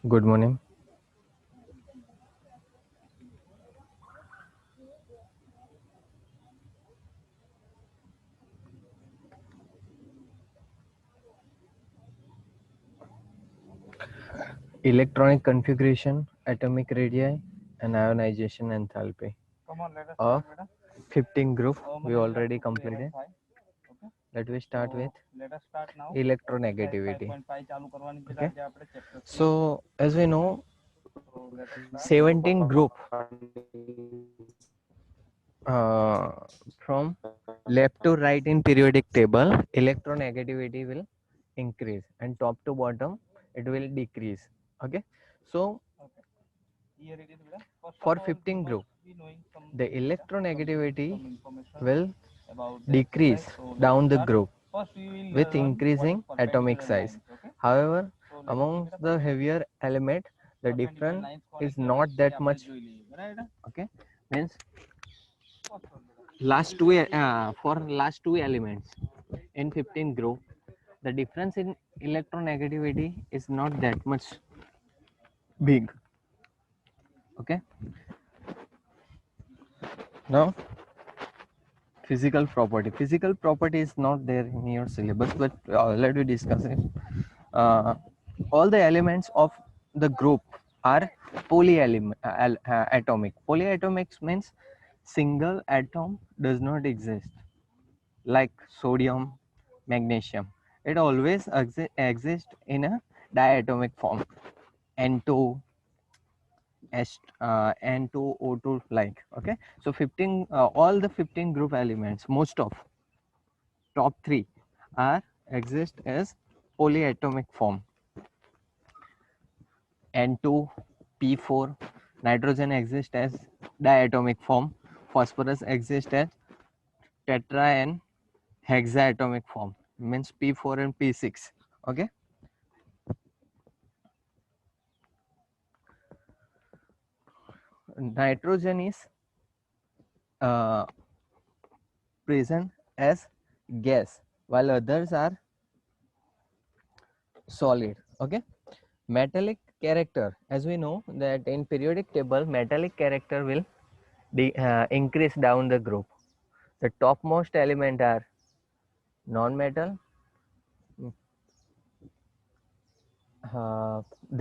Good morning. Electronic configuration, atomic radii, and ionization enthalpy. Come on, let us Of start, madam. 15 group we already completed. Okay. Let we start So, with let us start now. electronegativity. 5.5 ચાલુ કરવાની છે Okay. આજે આપણે chapter 3. So as we know, So let us start. 17 group from left to right in periodic table, electronegativity will increase, and top to bottom it will decrease. Okay. So Here it is, madam. First for of all, 15 you group, must be knowing some the electronegativity some information will about the decrease exercise. So let us down the start. group First, we will with learn increasing what is atomic perpendicular size. lines. Okay. However, So let us see, amongst madam, the heavier element, the perpendicular difference lines કોને is કહેવાય not તે that આપણે much. જોઈ લઈએ. બરાબર? Okay, means First one, madam. last two for last two elements in 15 group, the difference in electronegativity is not that much big. Okay, now physical property is not there in your syllabus, but let me discuss it. All the elements of the group are polyatomic. Polyatomic means single atom does not exist, like sodium, magnesium. It always exists in a diatomic form, N2, N2O2 like. Okay, so 15 all the 15 group elements, most of top 3 are exist as polyatomic form. N2, P4, nitrogen exists as diatomic form, phosphorus exists as tetra and hexaatomic form, means P4 and P6. Okay, nitrogen is uh, present as gas while others are solid. Okay, metallic character, as we know that in periodic table metallic character will increase down the group. The topmost element are non-metal,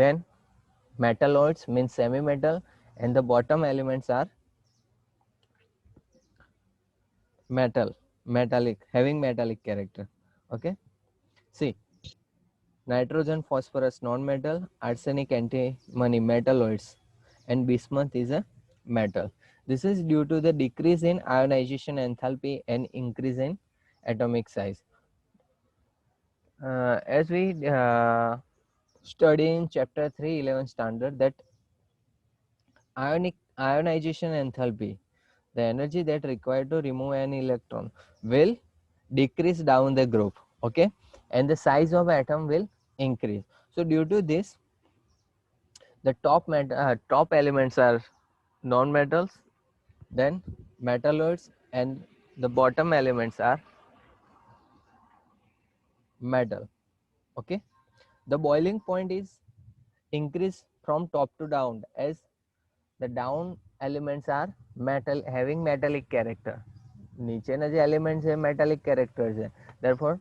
then metalloids means semi-metal, and the bottom elements are metallic, having metallic character. Okay, see, nitrogen, phosphorus non-metal, arsenic, antimony metalloids, and bismuth is a metal. This is due to the decrease in ionization enthalpy and increase in atomic size. As we study in chapter 3 11 standard, that ionization enthalpy, the energy that required to remove an electron, will decrease down the group. Okay, and the size of atom will increase. So due to this, the top elements are non-metals, then metalloids, and the bottom elements are metal. Okay, the boiling point is increased from top to down, as the down elements are metal, having metallic character. નીચેના જે element છે metallic character છે, therefore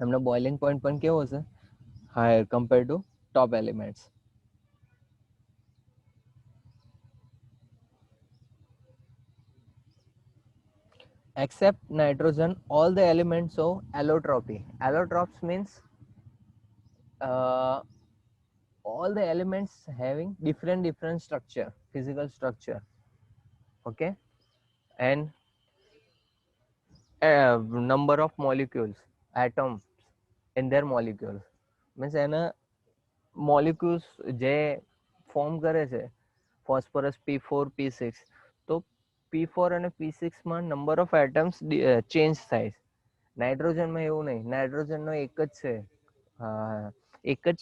એમનો boiling point પણ કેવો છે, higher compare to top elements. Except nitrogen, all the elements show allotropy. Allotrops means all the elements having different structure, physical structure. Okay, and number of molecules, atoms in their molecules, means એના molecules જે form કરે છે phosphorus P4 P6, તો P4 અને P6 માં number of atoms change થાય છે. નાઇટ્રોજનમાં એવું નહીં, નાઇટ્રોજનનો એક જ છે, એક જ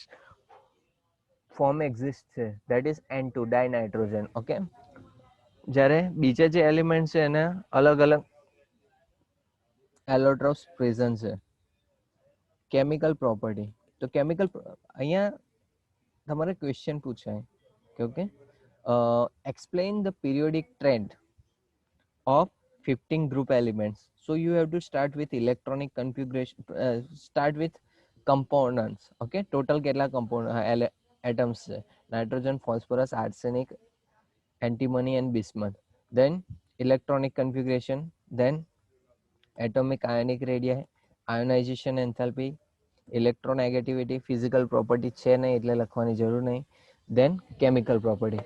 ફોર્મ એક્ઝિસ્ટ છે, દેટ ઇઝ N2 ડાયનાઇટ્રોજન. ઓકે, જ્યારે બીજા જે એલિમેન્ટ છે એને અલગ અલગ એલોટ્રોપ્સ પ્રેઝન્ટ છે. કેમિકલ પ્રોપર્ટી, તો કેમિકલ અહીંયા તમારે ક્વેશ્ચન પૂછાય કે okay explain the periodic trend of 15 group elements. So you have to start with electronic configuration, start with components. Okay, total કેટલા component atoms છે? Nitrogen, phosphorus, arsenic, antimony and bismuth. Then electronic configuration, then atomic ionic radii, ionization enthalpy, electronegativity, physical property છે નહીં એટલે લખવાની જરૂર નહીં. Then chemical property.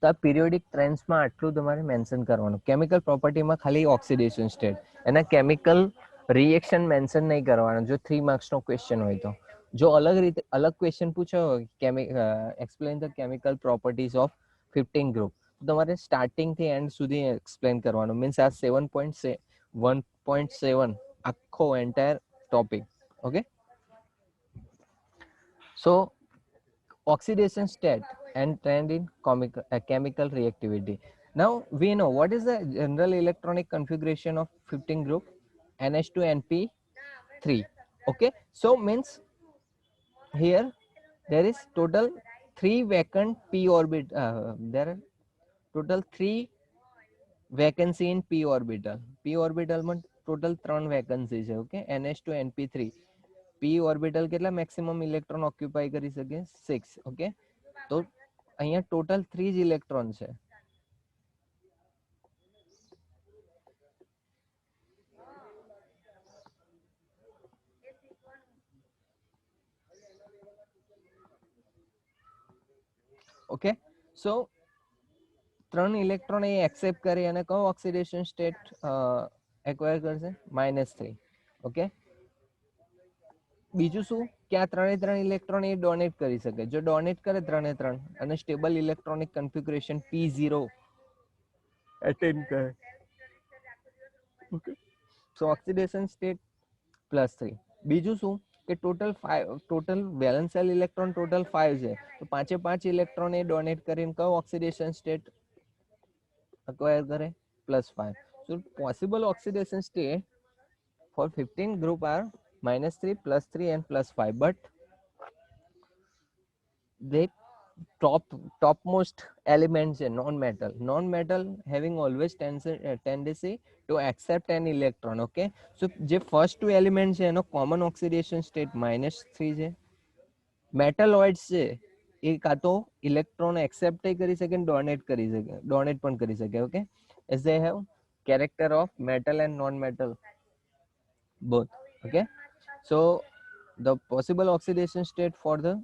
તો આ પિરિયોડિક ટ્રેન્ડ્સમાં આટલું તમારે મેન્શન કરવાનું. કેમિકલ પ્રોપર્ટીમાં ખાલી ઓક્સિડેશન સ્ટેટ, એના કેમિકલ રિએક્શન મેન્શન નહીં કરવાનું જો 3 માર્ક્સનો ક્વેશ્ચન હોય તો. જો અલગ રીતે અલગ ક્વેશ્ચન પૂછ્યો હોય explain the chemical properties of 15 group, તો તમારે સ્ટાર્ટિંગ થી એન્ડ સુધી એક્સપ્લેન કરવાનું. મીન્સ આ 7.1.7 આખો entire topic. Okay, so oxidation state and trend in chemical reactivity. Now we know what is the general electronic configuration of 15 group, NH2 NP3. Okay, so means here there is total 3 vacant p orbit, there are total 3 vacancy in p orbital. p orbital માં total 3 vacancy છે. Okay, NH2 NP3. p orbital કેટલા maximum electron occupy કરી શકે? 6. Okay, તો અહીંયા total 3 જ electron છે. Okay, સો 3 electron એ accept કરી અને કયો ઓક્સિડેશન સ્ટેટ એક્વાયર કરશે? -3. ઓકે, બીજું શું કે આ 3 ઇલેક્ટ્રોન એ ડોનેટ કરી શકે. જો ડોનેટ કરે 3 અને stable electronic configuration p0 attend કરે. ઓકે, સો ઓક્સિડેશન સ્ટેટ +3. બીજું શું કે ટોટલ વેલેન્શિયલ ઇલેક્ટ્રોન ટોટલ 5 છે, તો 5 ઇલેક્ટ્રોન એ ડોનેટ કરીને કયો ઓક્સિડેશન સ્ટેટ acquire કરે? +5. So possible oxidation state for 15 group are -3, +3 and +5, but they topmost element છે non metal having always tendency to accept an electron. Okay, so જે first 2 element છે એનો common oxidation state -3 છે. Metalloids છે એ કાં તો electron accept કરી શકે ને ડોનેટ પણ કરી શકે. Okay, as they have character of metal and non metal both. Okay, so the possible oxidation state for the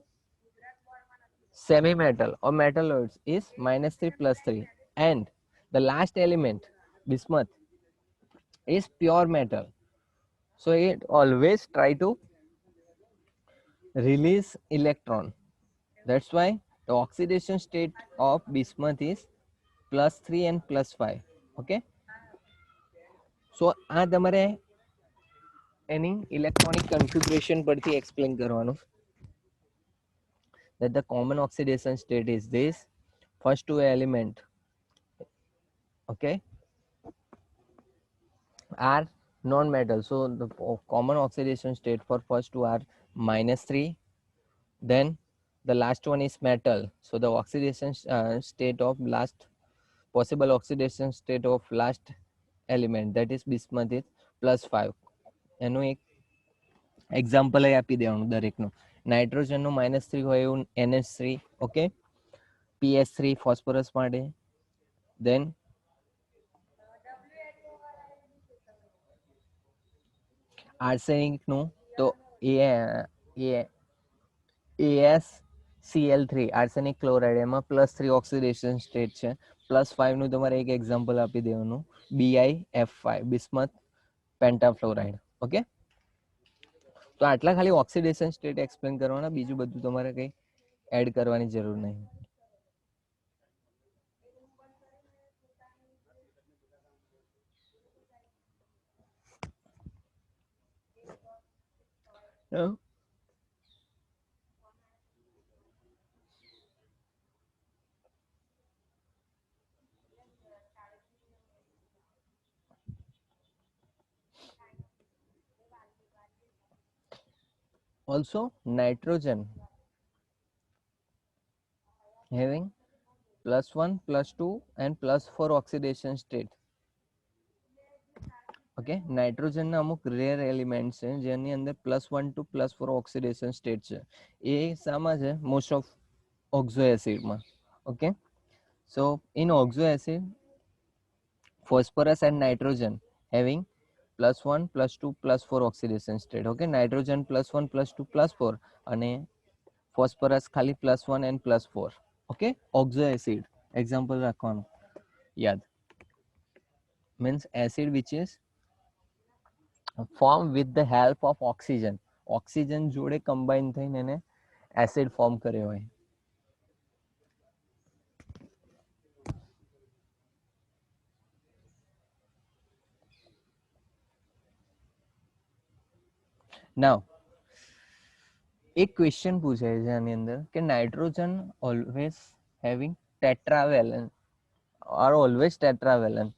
semi metal or metalloids is -3 +3, and the last element bismuth is pure metal, so it always try to release electron. That's why the oxidation state of bismuth is +3 and +5. Okay, so આ તમારે એની electronic configuration પરથી explain કરવાનું. That the common oxidation state is this: first 2 element, okay, are non-metal, so the common oxidation state for first 2 are -3. Then the last one is metal, so the oxidation state of last possible oxidation state of last element, that is bismuth, is +5. એનું એક example આપી દેવાનું દરેકનું. નાઇટ્રોજનનું -3 હોય એવું NH3. Okay, PS3 phosphorus માટે. દેન આર્સેનિકનું તો AsCl3 arsenic chloride, એમાં +3 ઓક્સિડેશન સ્ટેટ છે. +5 નું તમારે એક એક્ઝામ્પલ આપી દેવાનું, BiF5 બિસ્મથ પેન્ટાફ્લોરાઇડ. ઓકે, તો આટલા ખાલી ઓક્સિડેશન સ્ટેટ એક્સપ્લેન કરવાના, બીજું બધું તમારે કંઈ એડ કરવાની જરૂર નહીં. Also nitrogen having +1 +2 and +4 oxidation state. Okay, નાઇટ્રોજનના અમુક રેર એલિમેન્ટ છે જેની અંદર +1 to +4 ઓક્સિડેશન સ્ટેટ છે. એ શામાં છે? મોસ્ટ ઓફ ઓક્ઝો એસિડમાં. Okay, so in oxo acid phosphorus and nitrogen having +1 +2 +4 oxidation state. Okay, nitrogen +1 +2 +4 અને phosphorus ખાલી +1 and +4. okay, oxo acid example રાખવાનું યાદ. means acid which is formed with the help of oxygen. oxygen જોડે combine થઈને એને acid form કરે હોય. now એક ક્વેશ્ચન પૂછાય છે આની અંદર કે nitrogen always having tetravalent are always tetravalent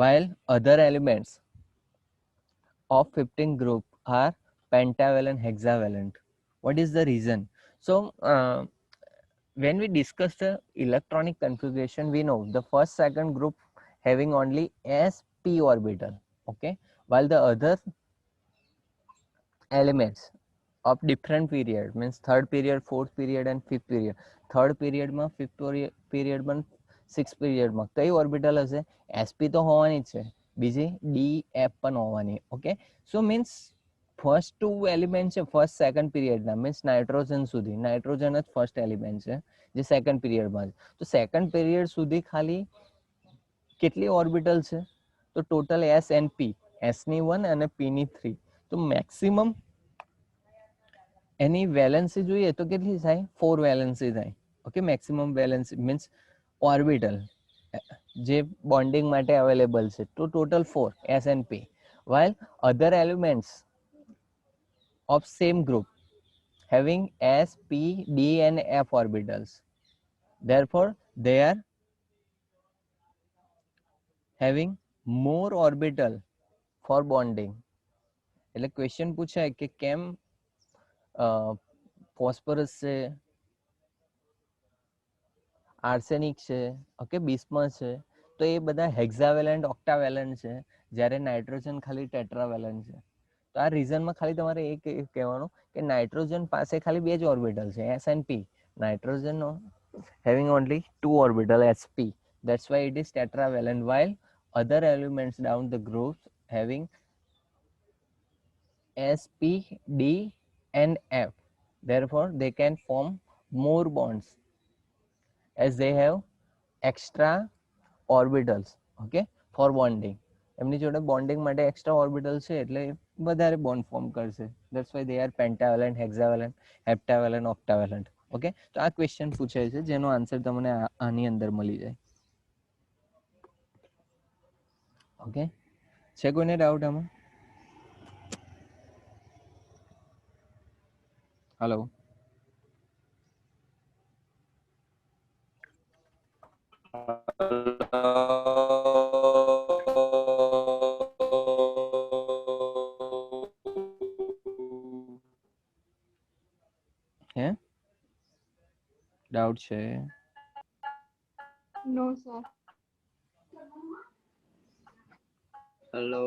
while other elements of 15 group are pentavalent hexavalent. What is the reason? So when we discuss the electronic configuration, we know the first second group having only sp orbital, okay, while the other elements of different period means third period, fourth period and fifth period. third period માં fifth period માં sixth period માં કઈ orbital હશે? sp તો હોવાની જ છે, બીજી df પણ હોવાની. ઓકે, સો મીન્સ ફર્સ્ટ ટુ એલિમેન્ટ છે ફર્સ્ટ સેકન્ડ પિરિયડના, મીન્સ નાઇટ્રોજન સુધી. નાઇટ્રોજન જ ફર્સ્ટ એલિમેન્ટ છે જે સેકન્ડ પિરિયડમાં છે. તો સેકન્ડ પિરિયડ સુધી ખાલી કેટલી ઓર્બિટલ છે? તો total s and p, s ની 1 અને p ની 3. તો મેક્સિમમ એની વેલેન્સી જોઈએ તો કેટલી થાય? 4 વેલેન્સી થાય. Okay, maximum valency means orbital જે બોન્ડિંગ માટે અવેલેબલ છે તો total 4 s and p, while other elements of same group having s, p, d and f orbitals, therefore they are having more orbital for bonding. એટલે question પૂછાય કે કેમ phosphorus છે, arsenic છે, ઓકે, બિસ્મસ છે, તો એ બધા હેક્ઝાવેલન્ટ ઓક્ટાવેલન્ટ છે, જ્યારે નાઇટ્રોજન ખાલી ટેટ્રાવેલન્ટ છે. તો આ રીઝનમાં ખાલી તમારે એ કહેવાનું કે નાઇટ્રોજન પાસે ખાલી 2 જ ઓર્બિટલ છે, S and P. Nitrogen having only 2 orbital sp, that's why it is tetravalent, while other elements down the group having sp, d and f, therefore they can form more bonds as they have extra orbitals, okay, for bonding. એમની જોડે bonding માટે extra orbital છે એટલે વધારે bond form કરશે. That's why they are pentavalent, hexavalent, heptavalent, octavalent. Okay, તો આ question પૂછાય છે જેનો આન્સર તમને આની અંદર મળી જાય. ઓકે, છે કોઈને ડાઉટ આમાં? હેલો, હે ડાઉટ છે? No, sir. Hello.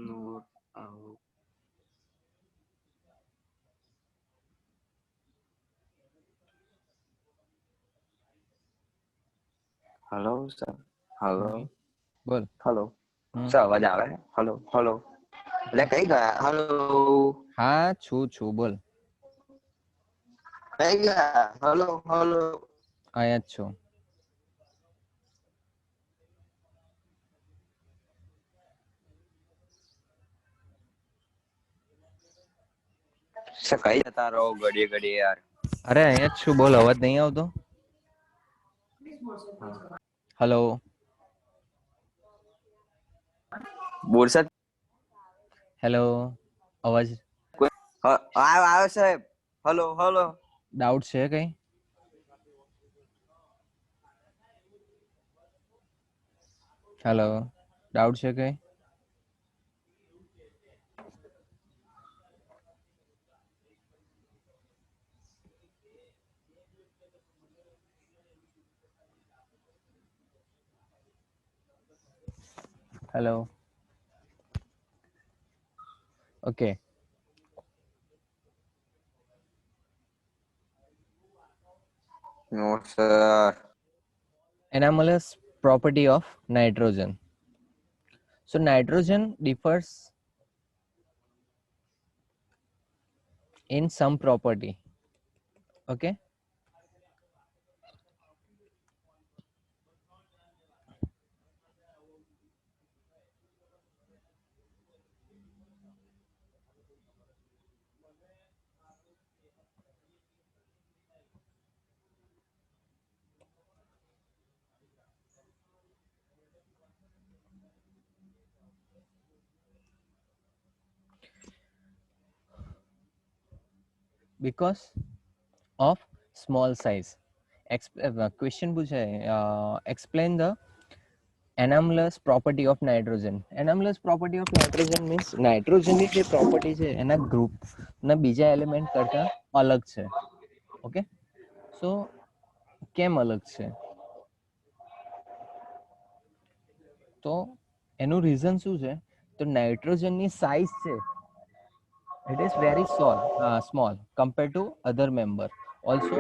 No. Hello, sir. Hello. બોલ. Hello. સર અવાજ આવે? Hello. Hello. એટલે કઈ ગયા? Hello. હા, છું બોલ. કઈ ગયા? Hello. Hello. આયા જ છું. સર કઈ જતા રહો ઘડીએ ઘડીએ યાર? અરે અહીંયા જ છું, બોલ. અવાજ નહીં આવતો? હેલો, બોલ સર. હેલો, અવાજ આવ્યો સાહેબ. Hello. Hello. ડાઉટ છે કઈ? હેલો, ડાઉટ છે કઈ? Hello, okay. No, sir. Anomalous property of nitrogen. So nitrogen differs in some property. Okay. Because of small size. Question पूछा है, explain the anomalous property of nitrogen. Anomalous property of nitrogen means nitrogen ની જે property છે એના group ના બીજા element કરતા અલગ છે. ઓકે, સો કેમ અલગ છે? તો એનું રીઝન શું છે? તો નાઇટ્રોજનની સાઇઝ છે, it is very small compared to other member. Also,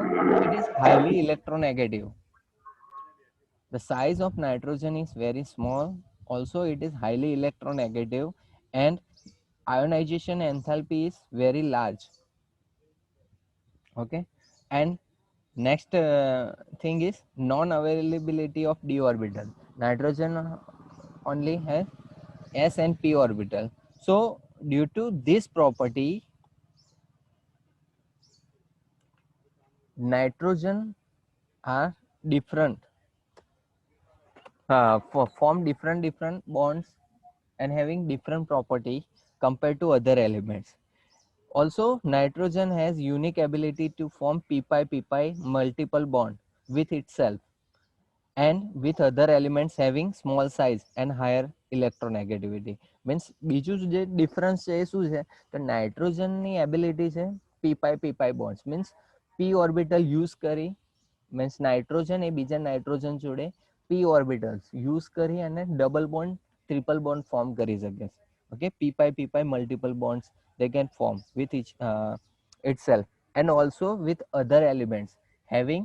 it is highly electronegative. The size of nitrogen is very small. Also, it is highly electronegative and ionization enthalpy is very large. Okay, and next thing is non-availability of d orbital. Nitrogen only has s and p orbital. So due to this property, nitrogen are different, form different bonds and having different property compared to other elements. Also, nitrogen has unique ability to form pp multiple bond with itself and with other elements having small size and higher electronegativity. Means બીજું જે difference છે એ શું છે? તો નાઇટ્રોજનની ability છે pp bonds, means p orbital use કરી, means nitrogen એ બીજા nitrogen જોડે p orbitals use કરી અને double bond triple bond form કરી શકે. Okay, pp multiple bonds they can form with each itself and also with other elements having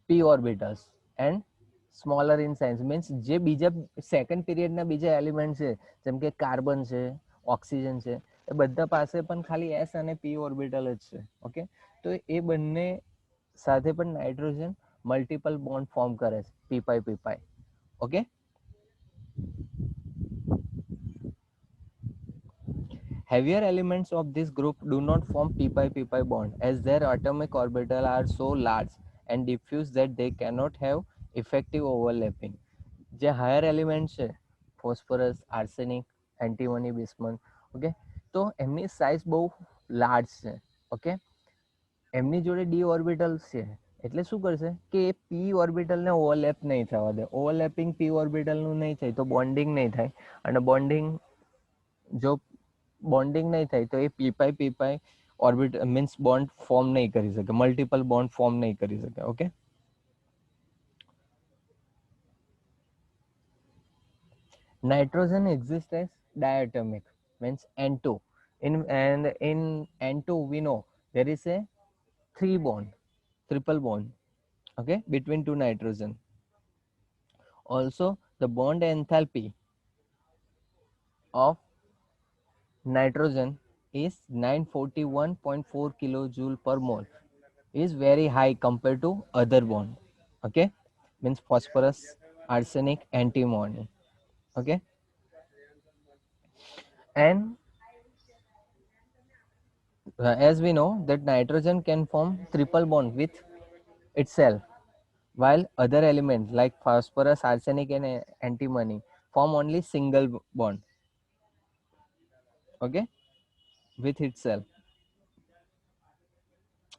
p orbitals and smaller in size. Means જે બીજા second પીરિયડના બીજા element છે જેમ કે કાર્બન છે, oxygen છે, એ બધા પાસે પણ ખાલી s અને p ઓર્બિટલ જ છે. ઓકે, તો એ બંને સાથે પણ નાઇટ્રોજન મલ્ટિપલ બોન્ડ ફોર્મ કરે છે pp. Okay, heavier elements of this group do not form pp bond as their atomic orbital are so large and diffuse that they cannot have effective overlapping. જે higher element છે phosphorus, arsenic, એન્ટીમોની, bismuth, okay, તો એમની size બહુ large છે. Okay, એમની જોડે D orbitals છે એટલે શું કરશે કે એ પી ઓર્બિટલને ઓવરલેપ નહીં થવા દે. ઓવરલેપિંગ પી ઓર્બિટલનું નહીં થાય તો બોન્ડિંગ નહીં થાય, અને બોન્ડિંગ જો બોન્ડિંગ નહીં થાય તો એ પીપાઈ ઓર્બિટ મીન્સ બોન્ડ ફોર્મ નહીં કરી શકે, મલ્ટિપલ બોન્ડ ફોર્મ નહીં કરી શકે. Okay, nitrogen exists as diatomic, means N2. In N2 we know there is a triple bond, okay, between two nitrogen. Also, the bond enthalpy of nitrogen is 941.4 kilojoule per mole, is very high compared to other bond. Okay, means phosphorus, arsenic, antimony. Okay, and as we know that nitrogen can form triple bond with itself, while other elements like phosphorus, arsenic and antimony form only single bond. Okay, with itself,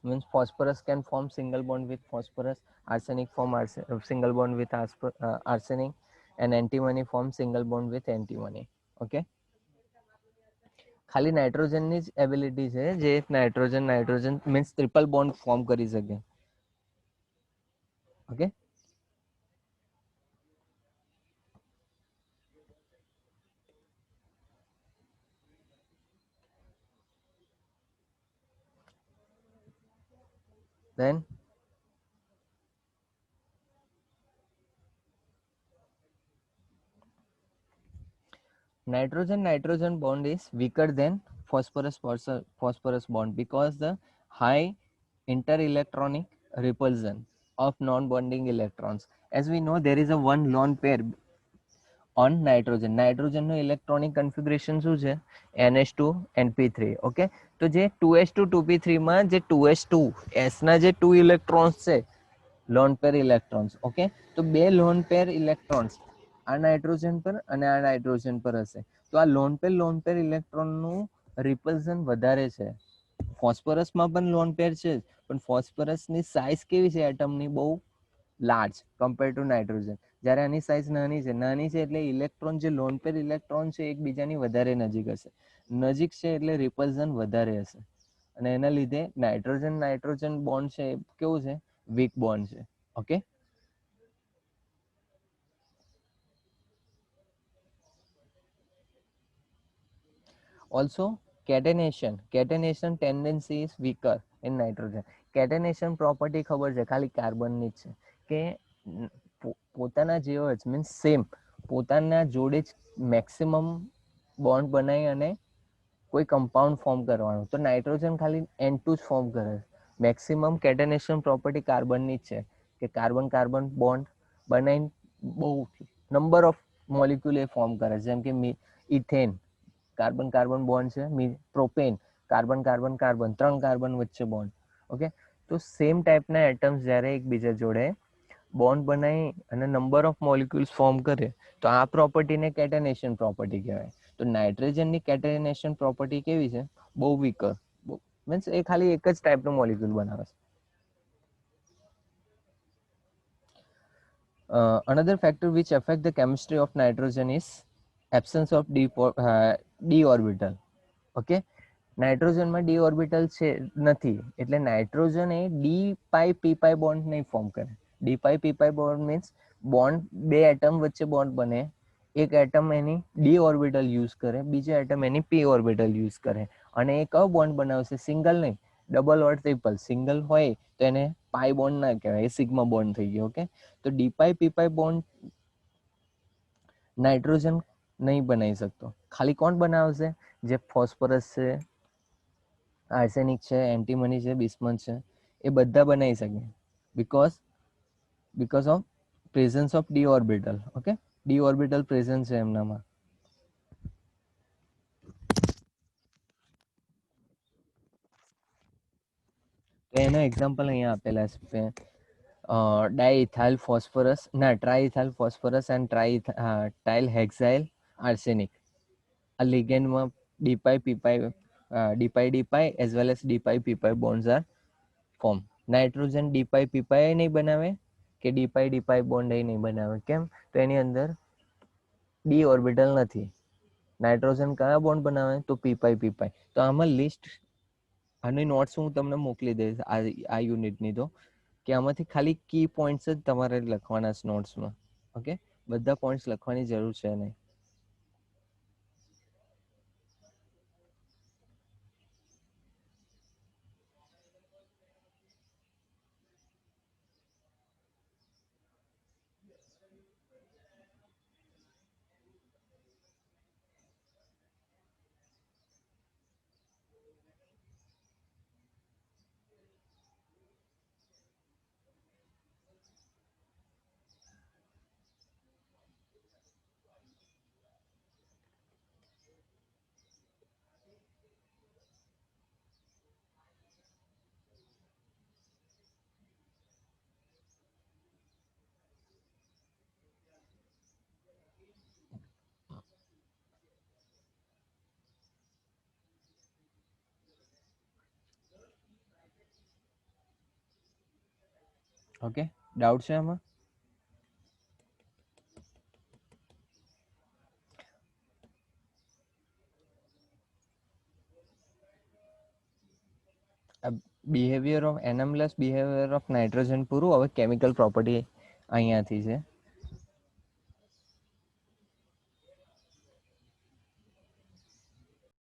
means phosphorus can form single bond with phosphorus, arsenic form single bond with arsenic, and antimony forms single bond with antimony. Okay, ખાલી નાઇટ્રોજનની જ ability છે જે nitrogen nitrogen means triple bond form કરી શકે. Okay, then nitrogen nitrogen bond is weaker than phosphorus phosphorus bond because the high interelectronic repulsion of non-bonding electrons. As we know, there is a one lone pair on nitrogen. Nitrogen નો electronic configuration શું છે? NH2 NP3. Okay, તો જે 2s2 2p3 માં જે 2s2 s ના જે 2 electrons છે, લોન પેર ઇલેક્ટ્રોન્સ. ઓકે, તો બે લોન પેર ઇલેક્ટ્રોન્સ આ નાઇટ્રોજન પર અને આ નાઇટ્રોજન પર હશે, તો આ લોન પેર ઇલેક્ટ્રોનનું રિપલ્ઝન વધારે છે. ફોસ્ફરસમાં પણ લોન પેર છે, પણ ફોસ્ફરસની સાઇઝ કેવી છે એટમની? બહુ લાર્જ કમ્પેર ટુ નાઇટ્રોજન. જ્યારે આની સાઇઝ નાની છે એટલે ઇલેક્ટ્રોન જે લોન પેર ઇલેક્ટ્રોન છે એકબીજાની વધારે નજીક હશે. નજીક છે એટલે રિપલ્ઝન વધારે હશે, અને એના લીધે નાઇટ્રોજન નાઇટ્રોજન બોન્ડ છે કેવું છે? વીક બોન્ડ છે. Okay, also catenation tendency is weaker in nitrogen. catenation property ખબર છે ખાલી કાર્બનની જ છે કે પોતાના જેવો જ મીન્સ સેમ પોતાના જોડે જ મેક્સિમમ બોન્ડ બનાવી અને કોઈ કમ્પાઉન્ડ ફોર્મ કરવાનું. તો નાઇટ્રોજન ખાલી N2 જ ફોર્મ કરે. મેક્સિમમ કેટેનેશન પ્રોપર્ટી કાર્બનની જ છે કે કાર્બન કાર્બન બોન્ડ બનાવીને બહુ number of molecule A form કરે, જેમ કે ઇથેન કાર્બન કાર્બન બોન્ડ છે, propane carbon carbon carbon 3 carbon વચ્ચે બોન્ડ. ઓકે, તો સેમ ટાઈપના એટમ્સ જ્યારે એકબીજા જોડે બોન્ડ બનાવી અને નંબર ઓફ મોલિક્યુલ્સ ફોર્મ કરે તો આ પ્રોપર્ટીને કેટેનેશન પ્રોપર્ટી કહેવાય. તો નાઇટ્રોજનની કેટેનેશન પ્રોપર્ટી કેવી છે? બહુ વીકર. મીન્સ એ ખાલી એક જ ટાઈપનું મોલિક્યુલ બનાવે છે. Another factor which affect the chemistry of nitrogen is absence of d orbital. Okay, નાઇટ્રોજનમાં ડી ઓર્બિટલ છે નથી, એટલે નાઇટ્રોજન એ D pi P pi bond નહીં ફોર્મ કરે. D pi P pi bond means bond બે એટમ વચ્ચે bond બને, એક એટમ એની ડી ઓર્બિટલ યુઝ કરે, બીજો એટમ એની પી ઓર્બિટલ યુઝ કરે, અને એ કયો બોન્ડ બનાવશે? સિંગલ નહીં, ડબલ ઓર ટ્રિપલ. સિંગલ હોય તો એને પાઈ બોન્ડ ના કહેવાય, એ સિગ્મા બોન્ડ થઈ ગયો. ઓકે, તો D pi P pi bond nitrogen નહીં બનાવી શકતો. ખાલી કોણ બનાવશે? જે ફોસ્ફરસ છે, આર્સેનિક છે, એન્ટીમની છે, બિસ્મથ છે, એ બધા બનાવી શકે because of presence of D orbital. Okay, D orbital presence છે એમનામાં. તો એનો એક્ઝામ્પલ અહીંયા આપેલા છે, ડાઇથાઇલ ફોસ્ફરસ ના triethyl phosphorus and trial hexyl arsenic. આ લિગેન્ડમાં D pi P pi D pi as well as D pi P pi bonds are form. Nitrogen D pi P pi નહીં બનાવે કે ડીપાઈ ડીપાઈ બોન્ડ નહીં બનાવે. કેમ? તો એની અંદર ડી ઓર્બિટલ નથી. નાઇટ્રોજન કયા બોન્ડ બનાવે? તો પીપાઈ પીપાઈ. તો આમાં લિસ્ટ આની નોટ્સ હું તમને મોકલી દઈશ આ યુનિટની, તો કે આમાંથી ખાલી કી પોઈન્ટ્સ જ તમારે લખવાના છે નોટ્સમાં. ઓકે, બધા પોઈન્ટ્સ લખવાની જરૂર છે નહીં. ઓકે, ડાઉટ છે આમાં? Behaviour of NM plus behaviour of nitrogen પૂરું. હવે કેમિકલ પ્રોપર્ટી અહીંયાથી છે.